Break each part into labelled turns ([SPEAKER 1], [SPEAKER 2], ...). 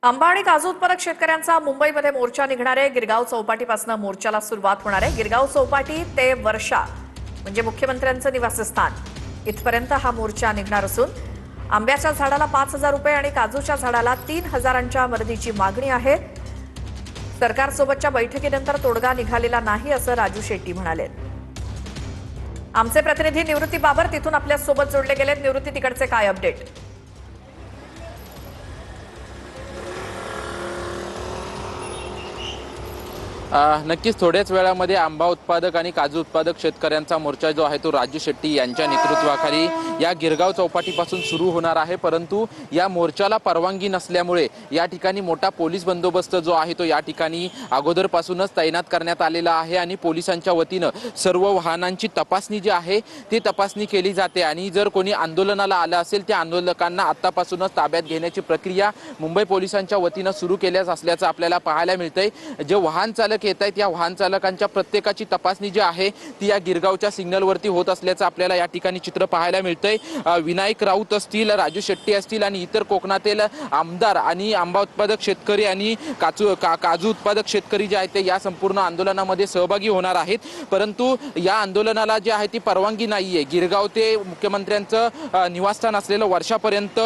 [SPEAKER 1] आंबा आणि काजू उत्पादक शेतकऱ्यांचा मुंबईमध्ये मोर्चा निघणार आहे। गिरगाव चौपाटीपासून मोर्चाला सुरुवात होणार आहे। गिरगाव चौपाटी ते वर्षा म्हणजे मुख्यमंत्र्यांचं निवासस्थान इथपर्यंत हा मोर्चा निघणार असून आंब्याच्या झाडाला 5,000 रुपये आणि काजूच्या झाडाला 3,000च्या मदतीची मागणी आहे। सरकारसोबतच्या बैठकीनंतर तोडगा निघालेला नाही असं राजू शेट्टी म्हणाले। आमचे प्रतिनिधी निवृत्ती बाबर तिथून आपल्या सोबत जोडले गेलेत। निवृत्ती, तिकडचे काय अपडेट?
[SPEAKER 2] नक्कीच थोड्याच वेळामध्ये आंबा उत्पादक आणि काजू उत्पादक शेतकऱ्यांचा मोर्चा जो आहे तो राजू शेट्टी यांच्या नेतृत्वाखाली या गिरगाव चौपाटीपासून सुरू होणार आहे। परंतु या मोर्चाला परवानगी नसल्यामुळे या ठिकाणी मोठा पोलीस बंदोबस्त जो आहे तो या ठिकाणी अगोदरपासूनच तैनात करण्यात आलेला आहे आणि पोलिसांच्या वतीनं सर्व वाहनांची तपासणी जी आहे ती तपासणी केली जाते आणि जर कोणी आंदोलनाला आलं असेल त्या आंदोलकांना आत्तापासूनच ताब्यात घेण्याची प्रक्रिया मुंबई पोलिसांच्या वतीनं सुरू केल्यास असल्याचं आपल्याला पाहायला मिळतंय। जे वाहन चालक येत आहेत या वाहन चालकांच्या प्रत्येकाची तपासणी जी आहे ती या गिरगावच्या सिग्नलवरती होत असल्याचं आपल्याला या ठिकाणी चित्र पाहायला मिळतंय। विनायक राऊत असतील, राजू शेट्टी असतील आणि इतर कोकणातील आमदार आणि आंबा उत्पादक शेतकरी आणि काजू उत्पादक शेतकरी जे आहेत ते या संपूर्ण आंदोलनामध्ये सहभागी होणार आहेत। परंतु या आंदोलनाला जी आहे ती परवानगी नाहीये। गिरगाव ते मुख्यमंत्र्यांचं निवासस्थान असलेलं वर्षापर्यंत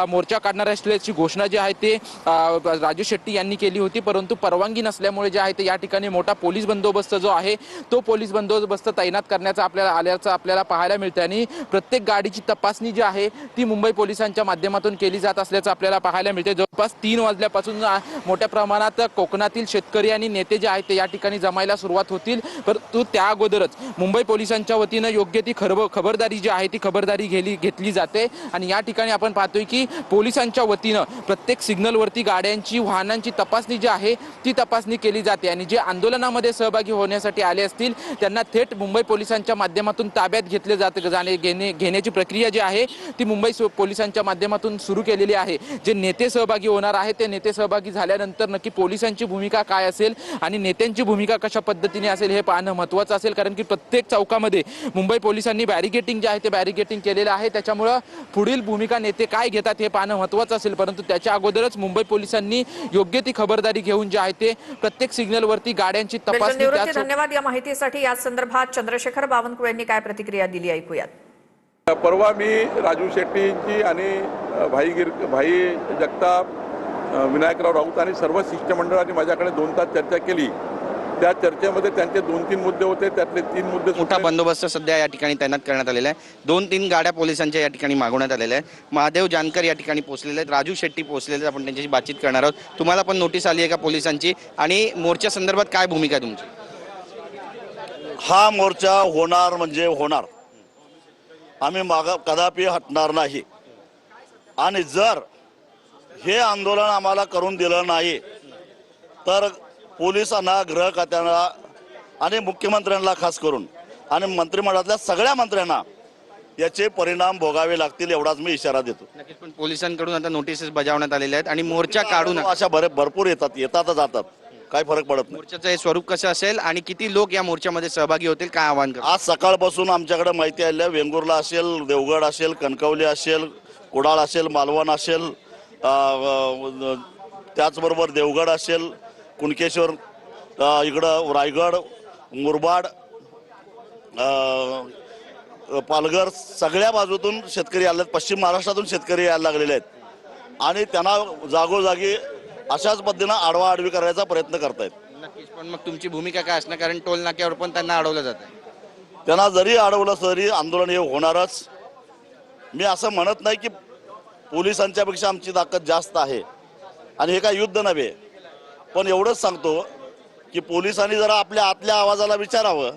[SPEAKER 2] मोर्चा काढणार असल्याची घोषणा जी आहे ते राजू शेट्टी यांनी केली होती। परंतु परवानगी नसल्यामुळे जे आहे ते या ठिकाणी मोठा पोलीस बंदोबस्त जो आहे तो पोलीस बंदोबस्त तैनात करण्याचा आपल्याला पाहायला मिळतं आणि प्रत्येक गाडीची तपासणी जी आहे ती मुंबई पोलिसांच्या माध्यमातून केली जात असल्याचं आपल्याला पाहायला मिळते। जवळपास 3 वाजल्यापासून मोठ्या प्रमाणात कोकणातील शेतकरी आणि नेते जे आहेत ते या ठिकाणी जमायला सुरुवात होतील। परंतु त्या अगोदरच मुंबई पोलिसांच्या वतीनं योग्य ती खबरदारी जी आहे ती खबरदारी घेतली जाते आणि या ठिकाणी आपण पाहतोय की पोलिसांच्या वतीनं प्रत्येक सिग्नलवरती गाड्यांची वाहनांची तपासणी जी आहे ती तपासणी केली जाते आणि जे आंदोलनामध्ये सहभागी होण्यासाठी आले असतील त्यांना थेट मुंबई पोलिसांच्या माध्यमातून ताब्यात घेतले घेण्याची प्रक्रिया जी आहे ती मुंबई पोलिसांच्या माध्यमातून सुरू केलेली आहे। जे नेते सहभागी होणार आहेत ते नेते सहभागी झाल्यानंतर नक्की पोलिसांची भूमिका काय असेल आणि नेत्यांची भूमिका कशा पद्धतीने असेल हे पाहणं महत्त्वाचं असेल, कारण की प्रत्येक चौकामध्ये मुंबई पोलिसांनी बॅरिगेटिंग जे आहे ते बॅरिगेटिंग केलेलं आहे। त्याच्यामुळं पुढील भूमिका नेते काय घेतात हे पाहणं महत्त्वाचं असेल। परंतु त्याच्या अगोदरच मुंबई पोलिसांनी योग्य ती खबरदारी घेऊन जे आहे ते प्रत्येक सिग्नलवरती गाड्यांची तपासणी।
[SPEAKER 1] धन्यवाद या माहितीसाठी। या संदर्भात चंद्रशेखर बावनकुळे यांनी काय प्रतिक्रिया दिली ऐकूयात।
[SPEAKER 3] परवा मी राजू शेट्टींची आणि भाई जगताप, विनायकराव राऊत आणि सर्व शिष्टमंडळाने माझ्याकडे 2 तास चर्चा केली। त्या चर्चेमध्ये त्यांचे 2-3 मुद्दे होते, त्यातले 3 मुद्दे
[SPEAKER 4] मोठा बंदोबस्त सध्या या ठिकाणी तैनात करण्यात आलेला आहे। 2-3 गाड्या पोलिसांच्या या ठिकाणी मागवण्यात आलेल्या आहेत। महादेव जानकर या ठिकाणी पोहोचलेले आहेत, राजू शेट्टी पोहोचलेले आहेत। आपण त्यांच्याशी बातचीत करणार आहोत। तुम्हाला पण नोटीस आली आहे का पोलिसांची आणि मोर्चा संदर्भात काय भूमिका आहे तुमची?
[SPEAKER 5] हा मोर्चा होणार म्हणजे होणार, आम्ही कदापि हटणार नाही आणि जर हे आंदोलन आम्हाला करून दिलं नाही तर पोलिसांना, गृह खात्याला आणि मुख्यमंत्र्यांना खास करून आणि मंत्रिमंडळातल्या सगळ्या मंत्र्यांना याचे परिणाम भोगावे लागतील एवढाच मी इशारा देतो।
[SPEAKER 4] नक्कीच, पण पोलिसांकडून आता नोटीसेस बजावण्यात आलेल्या आहेत आणि मोर्चा काढून
[SPEAKER 5] अशा भरपूर येतात जातात, काही फरक पडत नाही।
[SPEAKER 4] मोर्चाचं हे स्वरूप कसं असेल आणि किती लोक या मोर्चामध्ये सहभागी होतील, काय आवाहन करतात?
[SPEAKER 5] आज सकाळपासून आमच्याकडे माहिती आली आहे, वेंगुर्ला असेल, देवगड असेल, कणकवली असेल, कुडाळ असेल, मालवण असेल, त्याचबरोबर देवगड असेल, कुणकेश्वर, इकडं रायगड, मुरबाड, पालघर, सगळ्या बाजूतून शेतकरी आले आहेत। पश्चिम महाराष्ट्रातून शेतकरी यायला लागलेले आहेत आणि त्यांना जागोजागी अशाच पद्धतीनं आडवाआडवी करायचा प्रयत्न करतायत।
[SPEAKER 4] नक्कीच, पण मग तुमची भूमिका काय असणार, कारण टोल नाक्यावर पण त्यांना अडवलं जात आहे।
[SPEAKER 5] त्यांना जरी अडवलं तरी आंदोलन हे होणारच। मी असं म्हणत नाही की पोलिसांच्या पेक्षा आमची ताकद जास्त आहे आणि हे काय युद्ध नव्हे, पण एवढंच सांगतो की पोलिसांनी जरा आपल्या आतल्या आवाजाला विचारावं।